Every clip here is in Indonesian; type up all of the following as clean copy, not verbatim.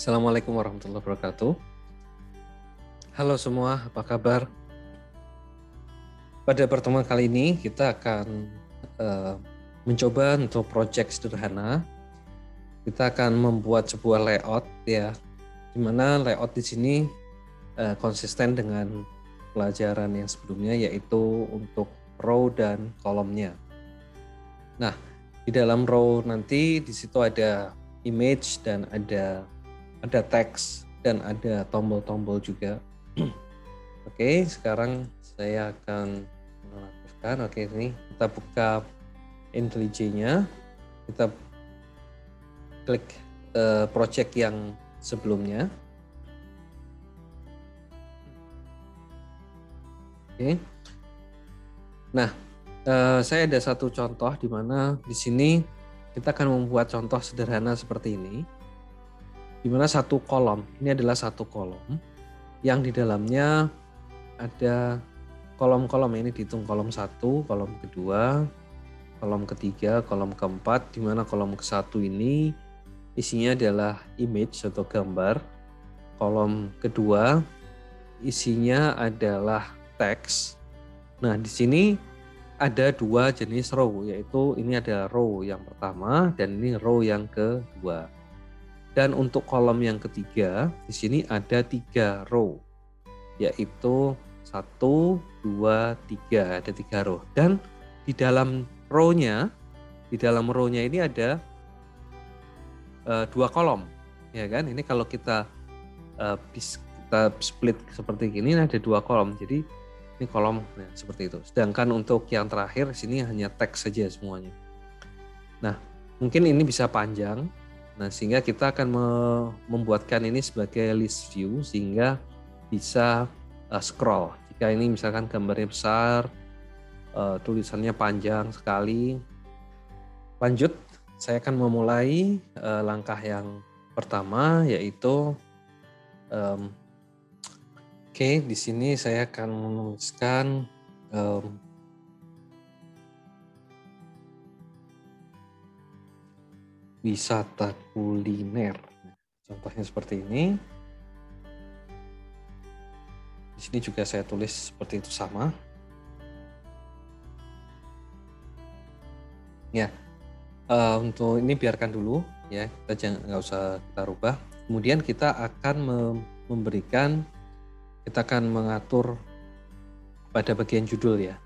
Assalamualaikum warahmatullahi wabarakatuh. Halo semua, apa kabar? Pada pertemuan kali ini kita akan mencoba untuk proyek sederhana. Kita akan membuat sebuah layout ya, di mana layout di sini konsisten dengan pelajaran yang sebelumnya, yaitu untuk row dan kolomnya. Nah, di dalam row nanti di situ ada image dan ada teks dan ada tombol-tombol juga. Oke, sekarang saya akan mengaktifkan. Oke, ini kita buka IntelliJ-nya. Kita klik project yang sebelumnya. Oke. Nah, saya ada satu contoh di mana di sini kita akan membuat contoh sederhana seperti ini. Di mana satu kolom, ini adalah satu kolom yang di dalamnya ada kolom-kolom. Ini dihitung kolom 1, kolom kedua, kolom ketiga, kolom keempat, di mana kolom ke-1 ini isinya adalah image atau gambar. Kolom kedua isinya adalah teks. Nah, di sini ada dua jenis row, yaitu ini ada row yang pertama dan ini row yang kedua. Dan untuk kolom yang ketiga, di sini ada 3 row, yaitu 1, 2, 3, ada 3 row. Dan di dalam row-nya ini ada 2 kolom, ya kan? Ini kalau kita split seperti ini ada 2 kolom. Jadi ini kolom seperti itu. Sedangkan untuk yang terakhir sini hanya teks saja semuanya. Nah, mungkin ini bisa panjang. Nah, sehingga kita akan membuatkan ini sebagai list view sehingga bisa scroll. Jika ini misalkan gambarnya besar, tulisannya panjang sekali. Lanjut, saya akan memulai langkah yang pertama, yaitu di sini saya akan menuliskan wisata kuliner. Contohnya seperti ini. Di sini juga saya tulis seperti itu sama. Ya, untuk ini biarkan dulu ya, nggak usah kita rubah. Kemudian kita akan kita akan mengatur pada bagian judul ya,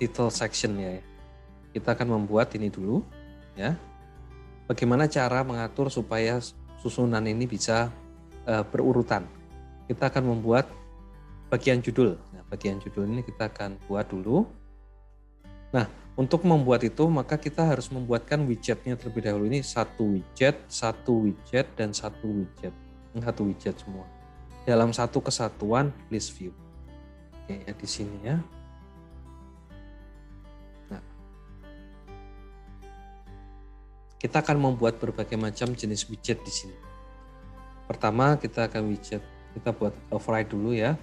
title section ya. Kita akan membuat ini dulu ya. Bagaimana cara mengatur supaya susunan ini bisa berurutan? Kita akan membuat bagian judul. Nah, bagian judul ini kita akan buat dulu. Nah, untuk membuat itu maka kita harus membuatkan widgetnya terlebih dahulu. Ini satu widget, dan satu widget. Ini satu widget semua. Dalam satu kesatuan list view. Oke, ya di sini ya. Kita akan membuat berbagai macam jenis widget di sini. Pertama kita buat override dulu ya.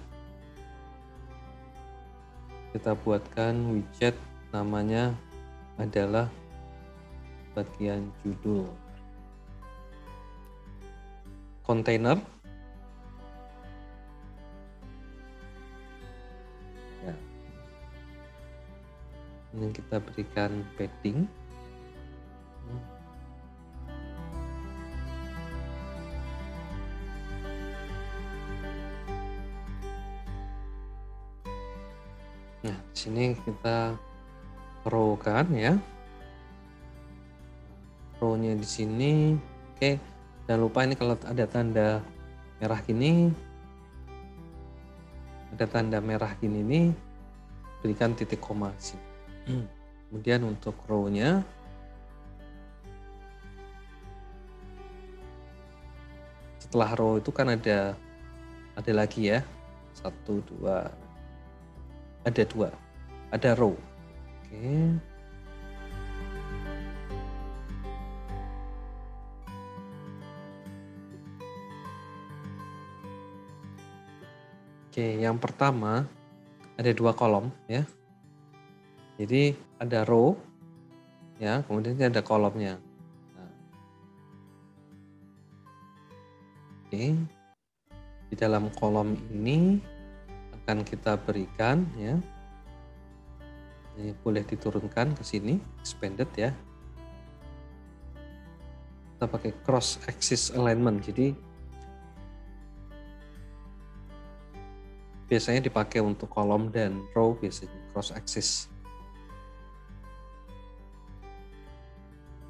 Kita buatkan widget namanya adalah bagian judul. Container. Ya. Ini kita berikan padding. Nah, di sini kita row kan ya. Row-nya di sini. Oke, jangan lupa ini kalau ada tanda merah gini, nih, berikan titik koma di sini. Kemudian untuk row-nya setelah row itu kan ada lagi ya. 1, 2. Ada 2. Ada row. Oke. Oke, yang pertama ada 2 kolom ya. Jadi ada row ya, kemudian ada kolomnya. Nah, Oke. Di dalam kolom ini akan kita berikan ya. Ini boleh diturunkan ke sini, expanded ya. Kita pakai cross axis alignment. Jadi biasanya dipakai untuk kolom dan row, biasanya cross axis.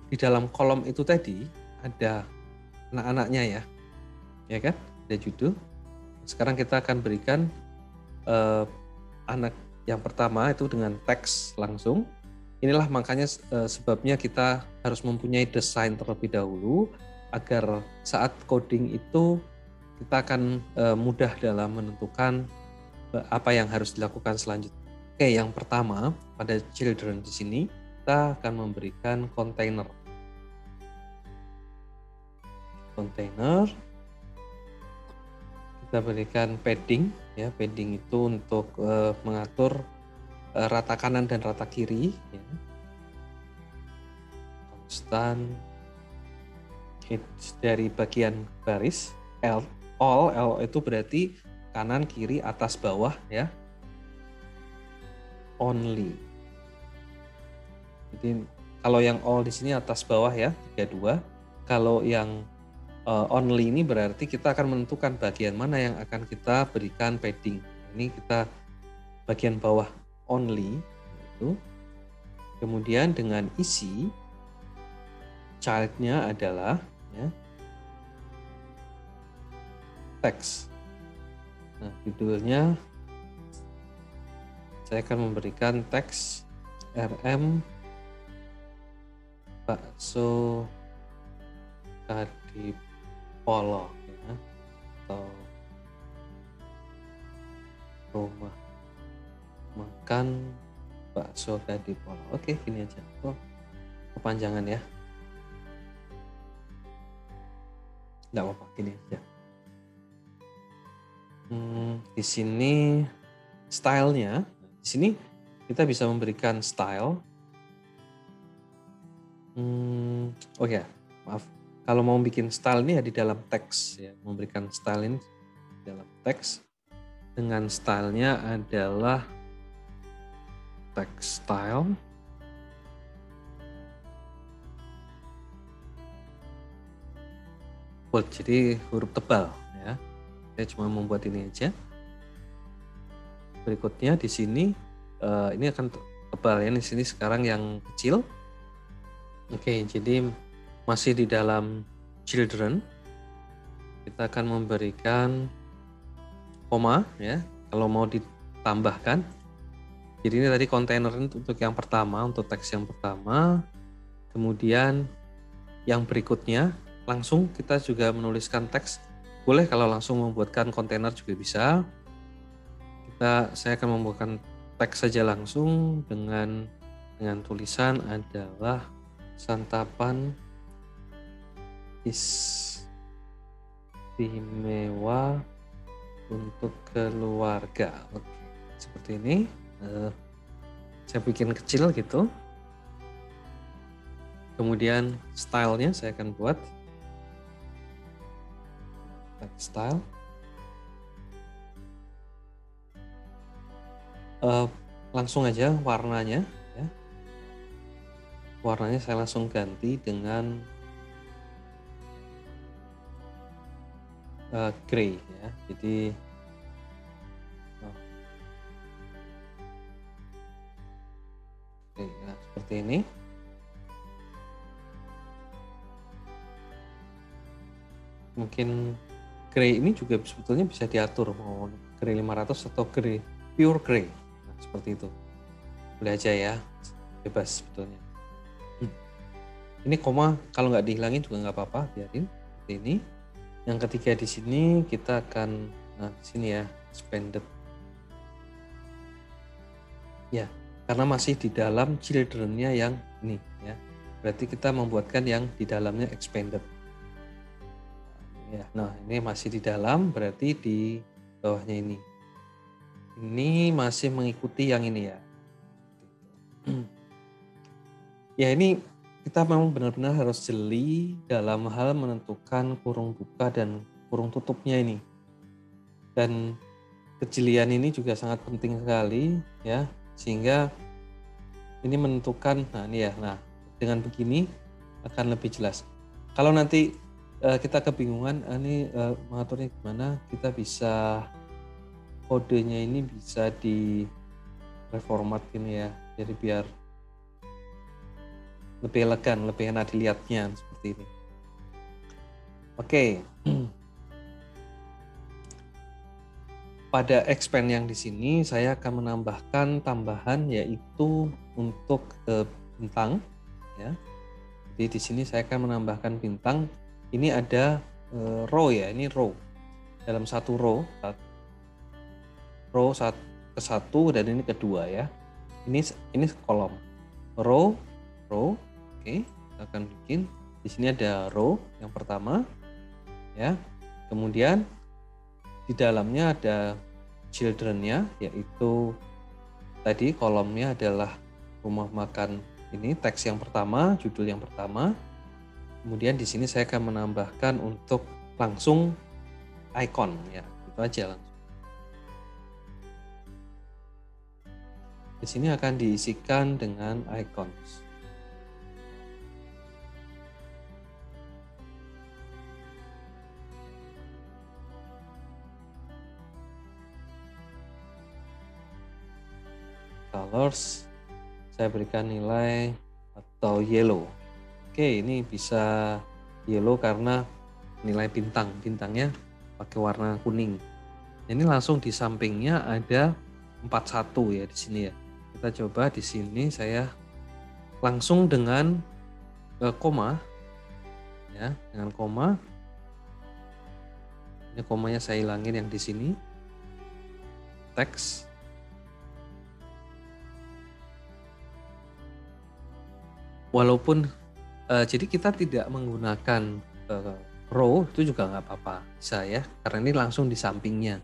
Di dalam kolom itu tadi ada anak-anaknya ya kan? Ada judul. Sekarang kita akan berikan anak yang pertama itu dengan teks langsung. Inilah makanya sebabnya kita harus mempunyai desain terlebih dahulu agar saat coding itu kita akan mudah dalam menentukan apa yang harus dilakukan selanjutnya. Oke, yang pertama pada children di sini kita akan memberikan container. Kita berikan padding ya. Padding itu untuk mengatur rata kanan dan rata kiri ya. Konstan dari bagian baris all itu berarti kanan kiri atas bawah ya. Only. Jadi kalau yang all di sini atas bawah ya 32. Kalau yang only ini berarti kita akan menentukan bagian mana yang akan kita berikan padding. Ini kita bagian bawah only itu. Kemudian dengan isi child-nya adalah ya, teks. Nah, judulnya saya akan memberikan teks RM bakso Kadipolo ya, atau rumah makan bakso Kadipolo. Oke, gini aja. Kepanjangan ya. Nggak apa-apa, gini aja. Di sini stylenya, di sini kita bisa memberikan style. Oh ya, maaf. Kalau mau bikin style ini ya di dalam teks ya, memberikan style ini di dalam teks. Dengan stylenya adalah text style. Bold, jadi huruf tebal ya. Saya cuma membuat ini aja. Berikutnya di sini ini akan tebal ya. Di sini sekarang yang kecil. Oke, jadi masih di dalam children. Kita akan memberikan koma ya. Kalau mau ditambahkan. Jadi ini tadi kontainer untuk yang pertama, untuk teks yang pertama. Kemudian yang berikutnya langsung kita juga menuliskan teks. Boleh kalau langsung membuatkan kontainer juga bisa. Saya akan membuatkan teks saja langsung dengan tulisan adalah santapan istimewa untuk keluarga. Oke, seperti ini. Saya bikin kecil gitu. Kemudian stylenya saya akan buat text style. Langsung aja warnanya ya. Warnanya saya langsung ganti dengan gray ya. Jadi nah, seperti ini. Mungkin gray ini juga sebetulnya bisa diatur mau gray 500 atau gray pure gray. Nah, seperti itu. Boleh aja ya. Bebas sebetulnya. Ini koma kalau nggak dihilangin juga nggak apa-apa, biarin seperti ini. Yang ketiga di sini kita akan di sini ya, expanded. Ya, karena masih di dalam children-nya yang ini ya. Berarti kita membuatkan yang di dalamnya expanded. Ya, nah ini masih di dalam, berarti di bawahnya ini. Ini masih mengikuti yang ini ya. Ya ini kita memang benar-benar harus jeli dalam hal menentukan kurung buka dan kurung tutupnya ini. Dan kejelian ini juga sangat penting sekali ya, sehingga ini menentukan, nah ini ya, nah dengan begini akan lebih jelas. Kalau nanti kita kebingungan ini mengaturnya gimana, kita bisa kodenya ini bisa di reformat gini ya, jadi biar lebih elegan, lebih enak dilihatnya seperti ini. Oke. Pada expand yang di sini saya akan menambahkan tambahan yaitu untuk bintang ya. Jadi di sini saya akan menambahkan bintang. Ini ada row ya, ini row. Dalam satu row ke satu dan ini kedua ya. Ini kolom. Row. Oke, kita akan bikin. Di sini ada row yang pertama ya. Kemudian di dalamnya ada children-nya, yaitu tadi kolomnya adalah rumah makan ini, teks yang pertama, judul yang pertama. Kemudian di sini saya akan menambahkan untuk langsung icon ya, itu aja langsung. Di sini akan diisikan dengan icons. Colors saya berikan nilai atau yellow. Oke, ini bisa yellow karena nilai bintangnya pakai warna kuning. Ini langsung di sampingnya ada 41 ya di sini ya. Kita coba di sini saya langsung dengan koma ya, dengan koma. Ini komanya saya hilangin yang di sini. Teks. Walaupun jadi kita tidak menggunakan row itu juga nggak apa-apa, bisa ya, karena ini langsung di sampingnya.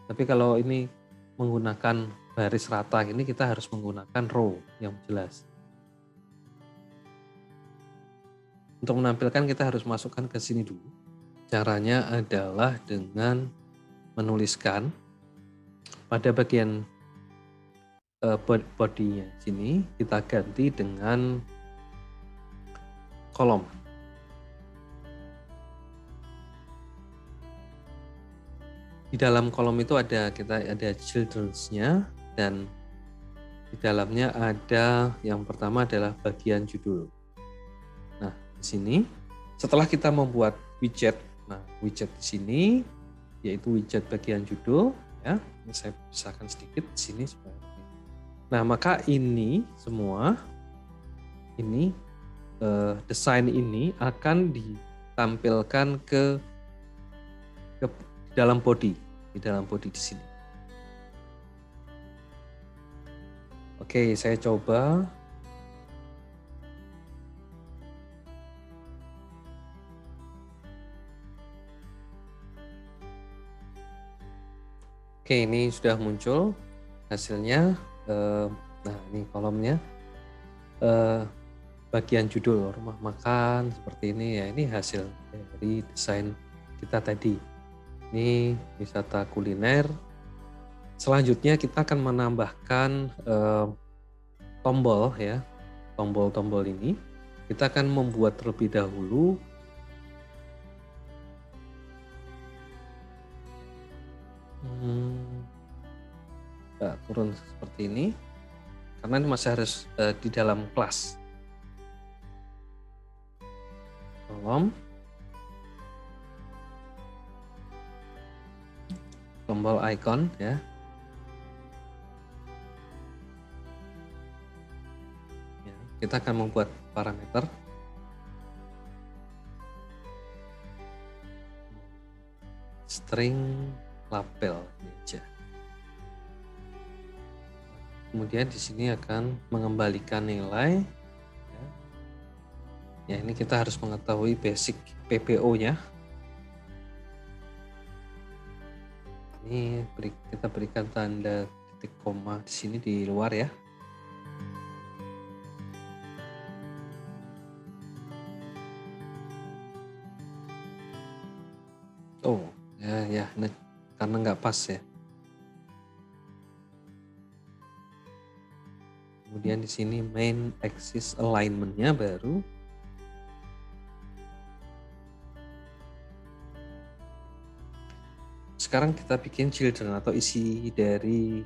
Tapi kalau ini menggunakan baris rata ini, kita harus menggunakan row yang jelas. Untuk menampilkan kita harus masukkan ke sini dulu. Caranya adalah dengan menuliskan pada bagian body-nya sini, kita ganti dengan kolom. Di dalam kolom itu ada children's-nya, dan di dalamnya ada yang pertama adalah bagian judul. Nah, di sini setelah kita membuat widget, nah widget di sini yaitu widget bagian judul ya. Ini saya pisahkan sedikit di sini supaya. Nah, maka ini semua desain ini akan ditampilkan ke dalam body, di dalam body di sini. Oke, saya coba. Oke, ini sudah muncul hasilnya. Nah, ini kolomnya. Bagian judul rumah makan seperti ini ya, ini hasil dari desain kita tadi. Ini wisata kuliner. Selanjutnya kita akan menambahkan tombol ya, tombol-tombol ini kita akan membuat terlebih dahulu. Turun seperti ini karena ini masih harus di dalam kelas. Kolom, tombol icon ya. Kita akan membuat parameter. String label aja. Kemudian di sini akan mengembalikan nilai. Ya, ini kita harus mengetahui basic PPO-nya. Ini kita berikan tanda titik koma di sini di luar ya. Oh, ya, karena nggak pas ya. Kemudian di sini main axis alignment-nya baru. Sekarang kita bikin children atau isi dari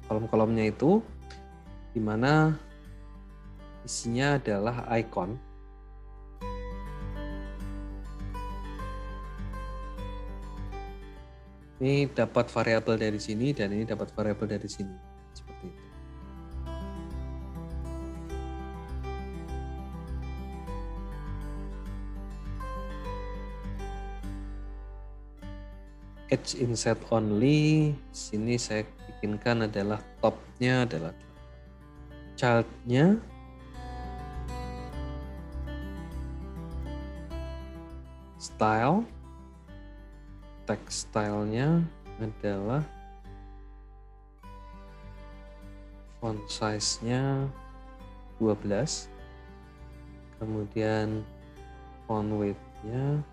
kolom-kolomnya itu, di mana isinya adalah icon. Ini dapat variabel dari sini dan ini dapat variabel dari sini. Seperti itu. Edge inset only, sini saya bikinkan adalah top-nya adalah child-nya, style, text style-nya adalah font size-nya 12, kemudian font weight-nya,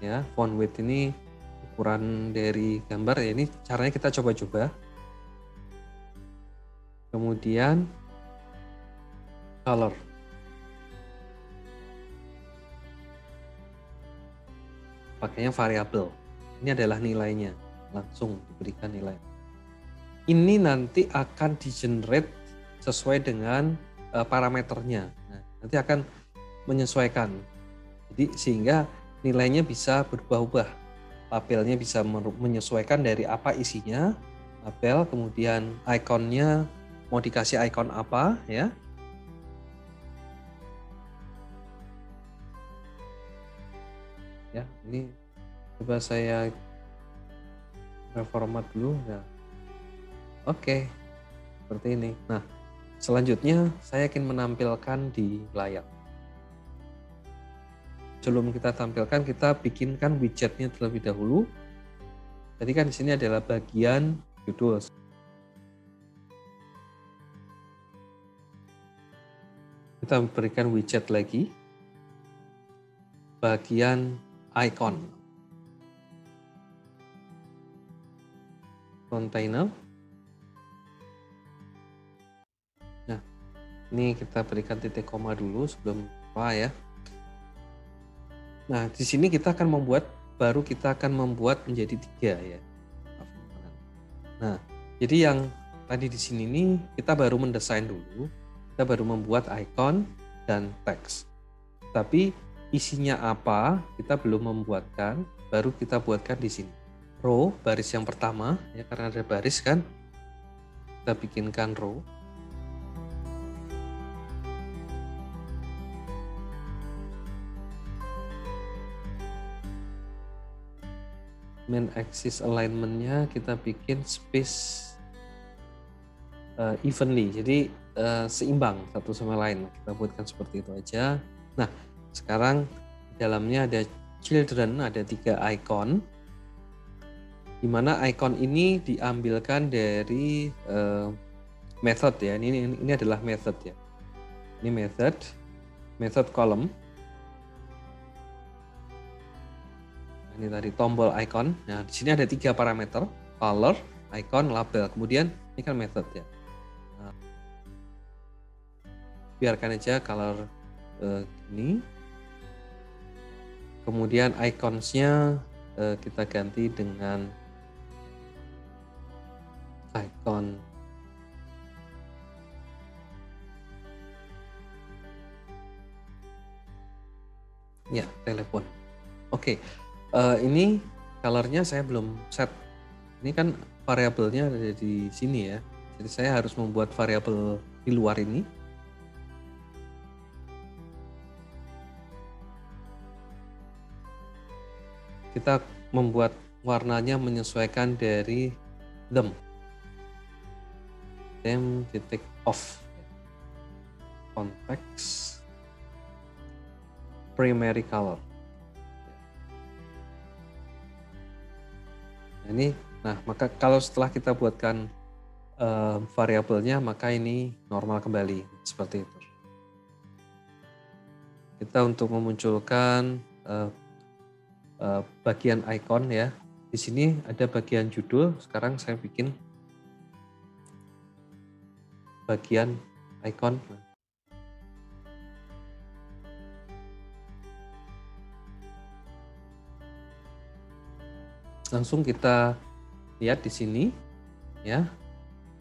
ya font weight ini ukuran dari gambar ya, ini caranya kita coba-coba. Kemudian color, pakainya variabel, ini adalah nilainya, langsung diberikan nilai. Ini nanti akan di-generate sesuai dengan parameternya. Nah, nanti akan menyesuaikan. Jadi sehingga nilainya bisa berubah-ubah. Labelnya bisa menyesuaikan dari apa isinya, label, kemudian ikonnya mau dikasih ikon apa ya. Ya, ini coba saya reformat dulu ya. Oke, seperti ini. Nah, selanjutnya saya ingin menampilkan di layar. Sebelum kita tampilkan, kita bikinkan widgetnya terlebih dahulu. Jadi kan di sini adalah bagian judul. Kita berikan widget lagi. Bagian icon. Container. Nah, ini kita berikan titik koma dulu sebelum apa ya. Nah, di sini kita akan membuat menjadi 3 ya. Nah, jadi yang tadi di sini nih kita baru mendesain dulu, kita baru membuat icon dan teks. Tapi isinya apa kita belum membuatkan, baru kita buatkan di sini. Row, baris yang pertama ya, karena ada baris kan, kita bikinkan row. Main axis alignment-nya kita bikin space evenly, jadi seimbang satu sama lain. Kita buatkan seperti itu aja. Nah, sekarang dalamnya ada children, ada 3 icon, di mana icon ini diambilkan dari method ya. Ini adalah method ya. Ini method column. Ini tadi tombol icon. Nah, di sini ada 3 parameter, color, icon, label. Kemudian ini kan method ya. Nah, biarkan aja color ini. Kemudian icons-nya kita ganti dengan icon ya telepon. Oke. Ini colornya saya belum set. Ini kan variabelnya ada di sini ya. Jadi saya harus membuat variabel di luar ini. Kita membuat warnanya menyesuaikan dari them titik off, context primary color. Nah, maka kalau setelah kita buatkan variabelnya, maka ini normal kembali seperti itu. Kita untuk memunculkan bagian icon ya. Di sini ada bagian judul. Sekarang saya bikin bagian icon. Langsung kita lihat di sini ya.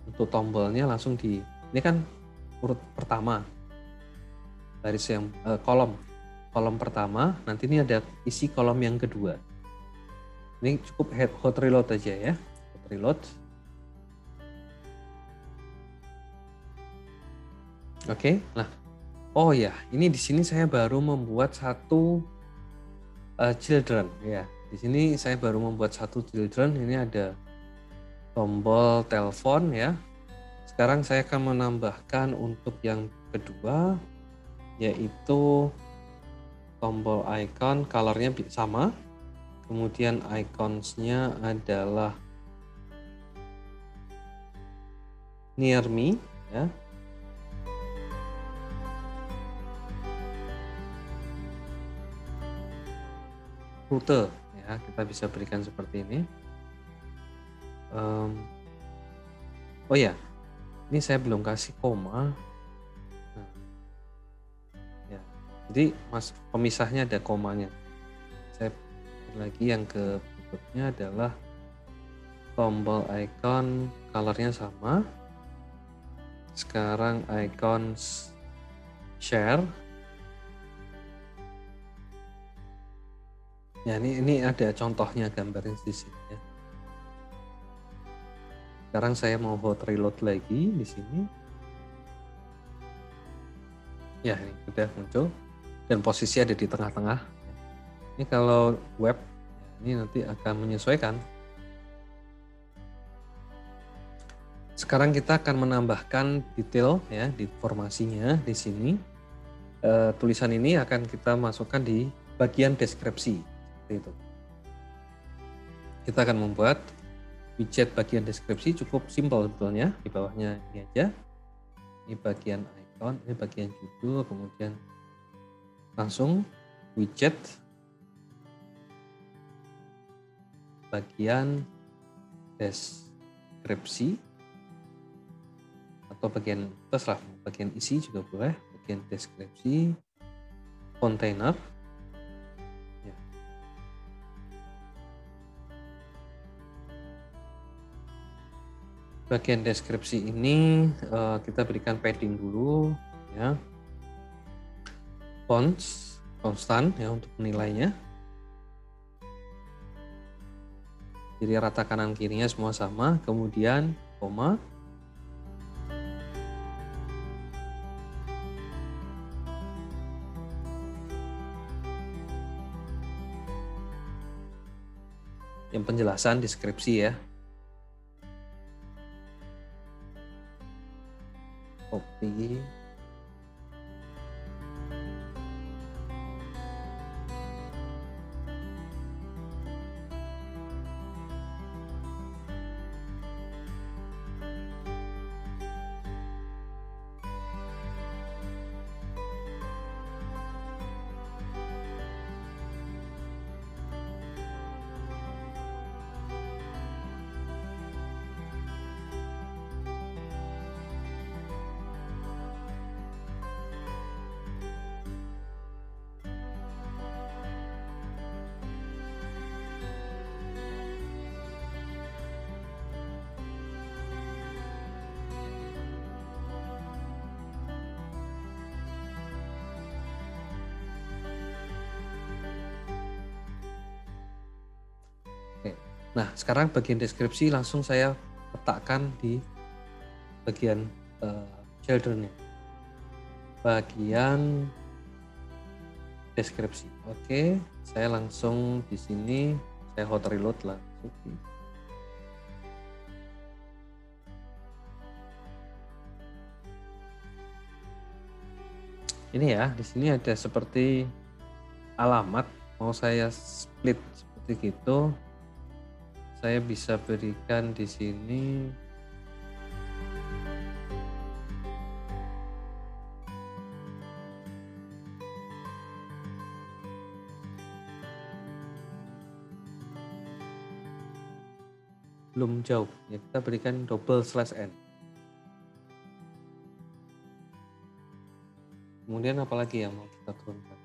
Untuk tombolnya langsung ini kan urut pertama. Baris yang kolom pertama, nanti ini ada isi kolom yang kedua. Ini cukup hot reload aja ya. Hot reload. Oke, nah. Oh ya, ini di sini saya baru membuat satu children ya. Di sini saya baru membuat satu children. Ini ada tombol telepon ya. Sekarang saya akan menambahkan untuk yang kedua, yaitu tombol icon, colornya sama. Kemudian iconsnya adalah near me ya. Rute ya, kita bisa berikan seperti ini. Oh ya, ini saya belum kasih koma. Nah, ya, jadi pemisahnya ada komanya. Saya lagi yang ke berikutnya adalah tombol icon, colornya sama. Sekarang icons share. Ya, ini ada contohnya gambarnya di sini ya. Sekarang saya mau hot reload lagi di sini. Ya, ini sudah muncul dan posisi ada di tengah-tengah. Ini kalau web, ini nanti akan menyesuaikan. Sekarang kita akan menambahkan detail ya di formasinya di sini. Tulisan ini akan kita masukkan di bagian deskripsi seperti itu. Kita akan membuat widget bagian deskripsi, cukup simpel sebetulnya. Di bawahnya ini aja. Ini bagian icon, ini bagian judul, kemudian langsung widget bagian deskripsi atau bagian terserah, bagian isi juga boleh, bagian deskripsi, kontainer. Ya. Bagian deskripsi ini kita berikan padding dulu ya. Fonts konstan ya untuk menilainya. Jadi rata kanan kirinya semua sama, kemudian koma. Yang penjelasan deskripsi ya. Copy. Nah, sekarang bagian deskripsi langsung saya letakkan di bagian children-nya. Bagian deskripsi. Oke, saya langsung di sini saya hot reload langsung. Ini ya, di sini ada seperti alamat, mau saya split seperti gitu. Saya bisa berikan di sini belum jauh ya, kita berikan /n. Kemudian apalagi yang mau kita turunkan?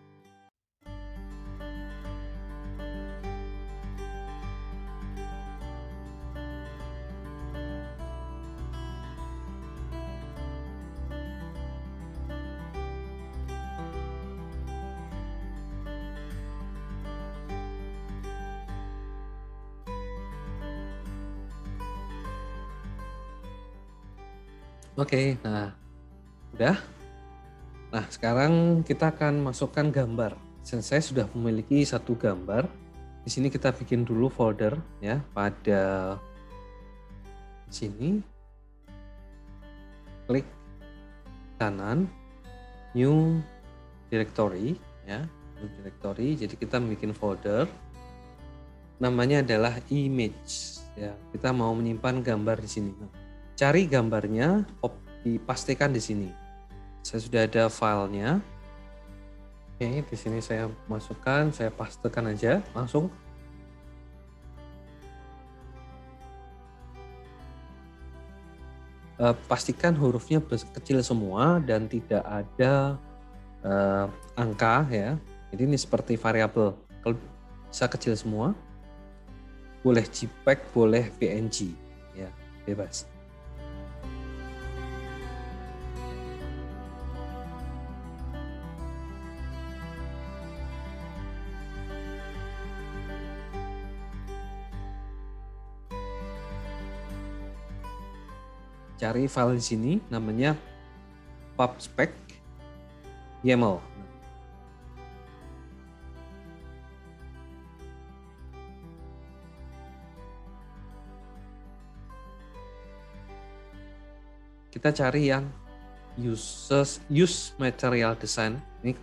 Oke, nah udah. Nah sekarang kita akan masukkan gambar. Saya sudah memiliki satu gambar. Di sini kita bikin dulu folder ya, pada sini klik kanan new directory ya, new directory. Jadi kita bikin folder namanya adalah image ya. Kita mau menyimpan gambar di sini. Nah, cari gambarnya, dipastikan di sini. Saya sudah ada filenya. Oke, di sini saya masukkan, saya pastekan aja langsung. Pastikan hurufnya kecil semua dan tidak ada angka ya. Jadi ini seperti variabel. Kalau bisa kecil semua, boleh JPEG, boleh PNG ya, bebas. Cari file di sini namanya pubspec YAML. Kita cari yang use material design. Ini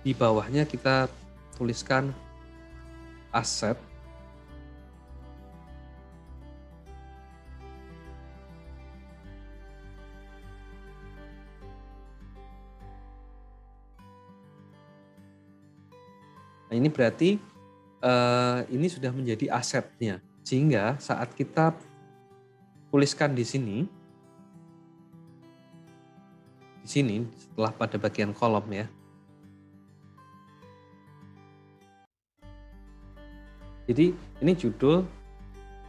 di bawahnya kita tuliskan asset. Nah, ini berarti ini sudah menjadi asetnya, sehingga saat kita tuliskan di sini setelah pada bagian kolom ya. Jadi ini judul,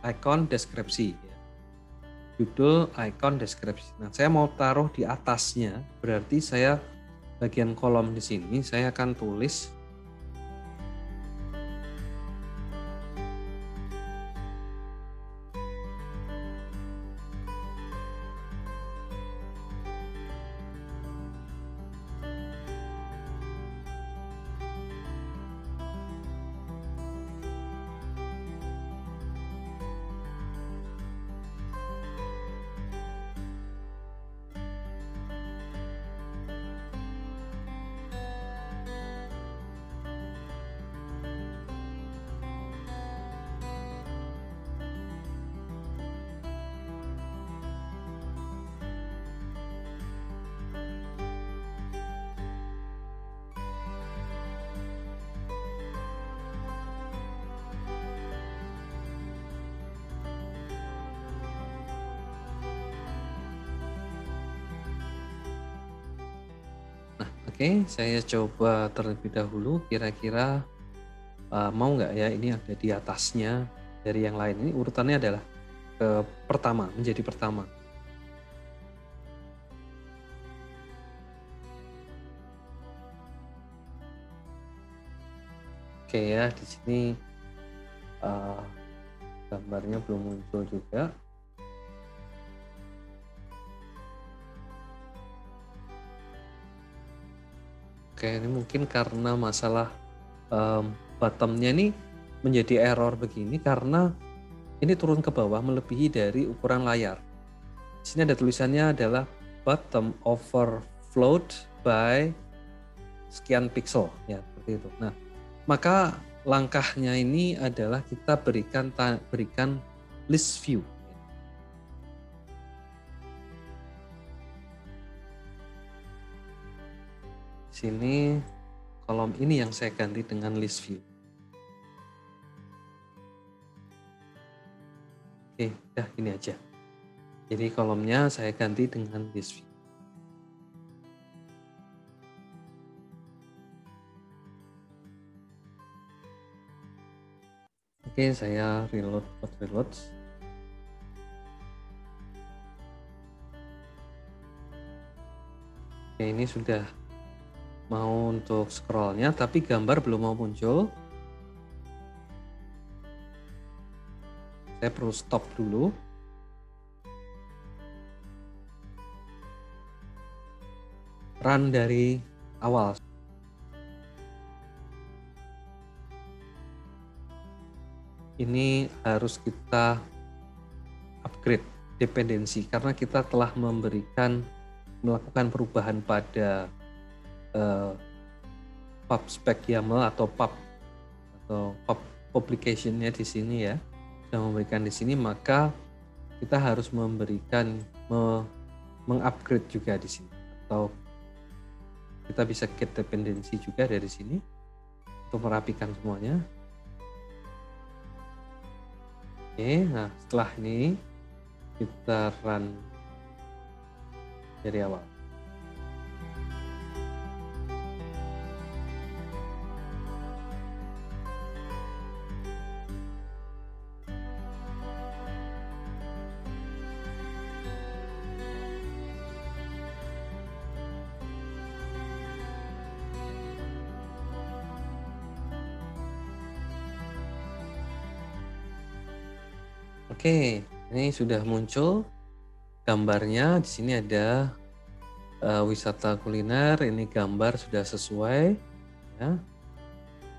icon, deskripsi. Judul, icon, deskripsi. Nah, saya mau taruh di atasnya, berarti saya bagian kolom di sini saya akan tulis Oke, saya coba terlebih dahulu, kira-kira mau nggak ya ini ada di atasnya dari yang lain. Ini urutannya adalah pertama, menjadi pertama. Oke ya, di sini gambarnya belum muncul juga. Oke, ini mungkin karena masalah bottomnya ini menjadi error begini karena ini turun ke bawah melebihi dari ukuran layar. Di sini ada tulisannya adalah bottom overflowed by sekian pixel ya, seperti itu. Nah, maka langkahnya ini adalah kita berikan list view. Sini kolom ini yang saya ganti dengan list view. Oke, udah gini aja. Jadi kolomnya saya ganti dengan this view. Oke, saya reload. Oke, ini sudah mau untuk scrollnya, tapi gambar belum mau muncul. Saya perlu stop dulu. Run dari awal. Ini harus kita upgrade dependensi karena kita telah melakukan perubahan pada pub spec YAML atau pub publication-nya di sini ya. Sudah memberikan di sini, maka kita harus mengupgrade juga di sini, atau kita bisa get dependensi juga dari sini untuk merapikan semuanya. Oke, nah setelah ini kita run dari awal. Oke, ini sudah muncul gambarnya. Di sini ada wisata kuliner. Ini gambar sudah sesuai, ya.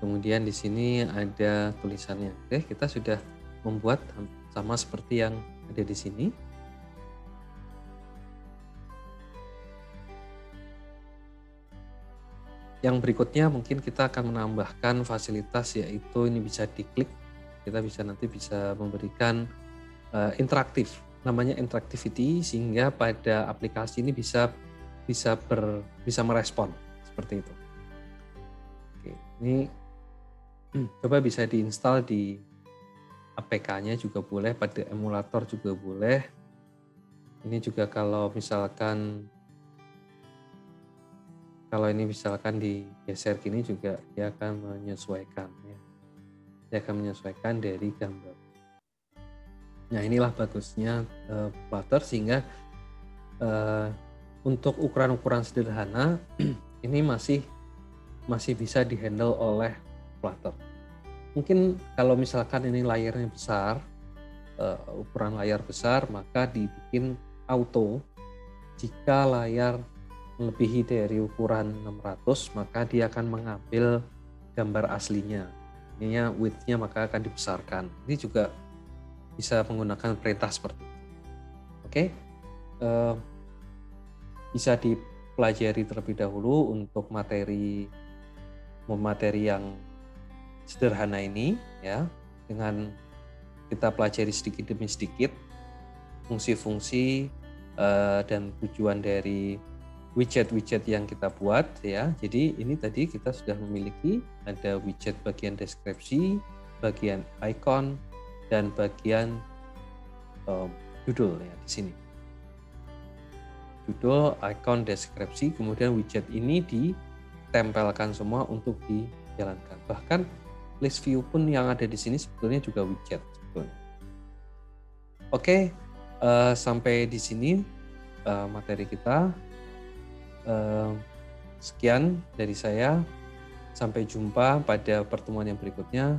Kemudian di sini ada tulisannya. Oke, kita sudah membuat sama seperti yang ada di sini. Yang berikutnya mungkin kita akan menambahkan fasilitas, yaitu ini bisa diklik. Kita nanti bisa memberikan interaktif, namanya interactivity, sehingga pada aplikasi ini bisa merespon seperti itu. Oke, ini coba bisa diinstal di APK-nya juga boleh, pada emulator juga boleh. Ini juga kalau ini misalkan digeser gini juga dia akan menyesuaikan, ya. Dia akan menyesuaikan dari gambar. Nah, inilah bagusnya Flutter, sehingga untuk ukuran-ukuran sederhana ini masih bisa dihandle oleh Flutter. Mungkin kalau misalkan ini layarnya besar, ukuran layar besar, maka dibikin auto. Jika layar melebihi dari ukuran 600, maka dia akan mengambil gambar aslinya. Ininya width-nya maka akan dibesarkan. Ini juga bisa menggunakan perintah seperti itu. Oke, bisa dipelajari terlebih dahulu untuk materi yang sederhana ini, ya, dengan kita pelajari sedikit demi sedikit fungsi-fungsi dan tujuan dari widget-widget yang kita buat, ya. Jadi ini tadi kita sudah memiliki ada widget bagian deskripsi, bagian icon, dan bagian judul, ya, di sini. Judul, icon, deskripsi, kemudian widget ini ditempelkan semua untuk dijalankan. Bahkan list view pun yang ada di sini sebetulnya juga widget sebetulnya. Oke, sampai di sini materi kita. Sekian dari saya. Sampai jumpa pada pertemuan yang berikutnya.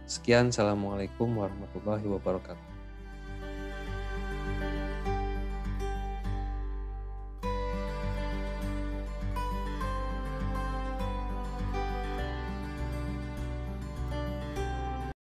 Sekian, assalamualaikum warahmatullahi wabarakatuh.